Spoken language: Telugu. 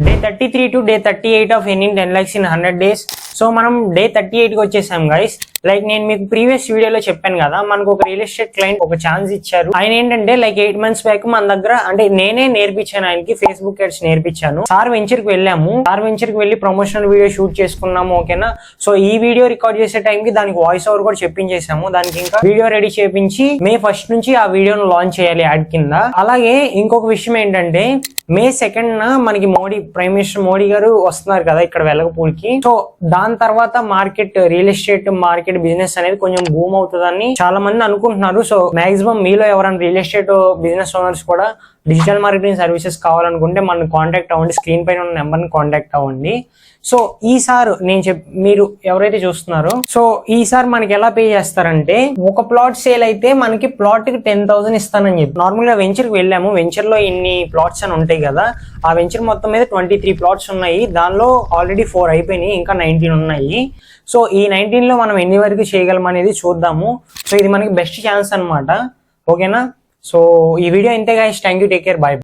Day 33 to day 38 of earning 10 lakhs in 100 days. So మనం డే 38 కి వచ్చేసాం గైస్. లైక్ నేను మీకు ప్రీవియస్ వీడియోలో చెప్పాను కదా, మనకు ఒక రియల్ ఎస్టేట్ క్లయింట్ ఒక ఛాన్స్ ఇచ్చారు. ఆయన ఏంటంటే లైక్ 8 months బ్యాక్ మన దగ్గర, అంటే నేనే నేర్పించాను ఆయనకి, ఫేస్బుక్ యాడ్స్ నేర్పించాను. సార్ వెంచర్ కి వెళ్ళాము. సార్ వెంచర్ కి వెళ్ళి ప్రమోషనల్ వీడియో షూట్ చేసుకున్నాము, ఓకేనా. సో ఈ వీడియో రికార్డ్ చేసే టైంకి దానికి వాయిస్ ఓవర్ కూడా చెప్పించేసాము. దానికి ఇంకా వీడియో రెడీ చేపించి May 1st నుంచి ఆ వీడియోను లాంచ్ చేయాలి యాడ్ కింద. అలాగే ఇంకొక విషయం ఏంటంటే May 2nd మనకి ప్రైమ్ మినిస్టర్ మోడీ గారు వస్తున్నారు కదా ఇక్కడ వెలగపూడికి. సో దాని తర్వాత market, real estate market business అనేది కొంచెం బూమ్ అవుతుందని చాలా మంది అనుకుంటున్నారు. సో మాక్సిమం మీలో ఎవరైనా రియల్ ఎస్టేట్ బిజినెస్ ఓనర్స్ కూడా డిజిటల్ మార్కెటింగ్ సర్వీసెస్ కావాలనుకుంటే మనం కాంటాక్ట్ అవ్వండి. స్క్రీన్ పైన ఉన్న నెంబర్ని కాంటాక్ట్ అవ్వండి. సో ఈసారి మీరు ఎవరైతే చూస్తున్నారో, సో ఈసారి మనకి ఎలా పే చేస్తారంటే, ఒక ప్లాట్ సేల్ అయితే మనకి ప్లాట్ కి 10,000 ఇస్తానని చెప్పి. నార్మల్ గా వెంచర్ కి వెళ్ళాము. వెంచర్ లో ఇన్ని ప్లాట్స్ అని ఉంటాయి కదా, ఆ వెంచర్ మొత్తం మీద 23 ప్లాట్స్ ఉన్నాయి. దానిలో ఆల్రెడీ 4 అయిపోయినాయి, ఇంకా 19 ఉన్నాయి. సో ఈ 19 లో మనం ఎన్ని వరకు చేయగలం అనేది చూద్దాము. సో ఇది మనకి బెస్ట్ ఛాన్స్ అన్నమాట, ఓకేనా. సో ఈ వీడియో ఇంతే guys. Thank you, take care, by.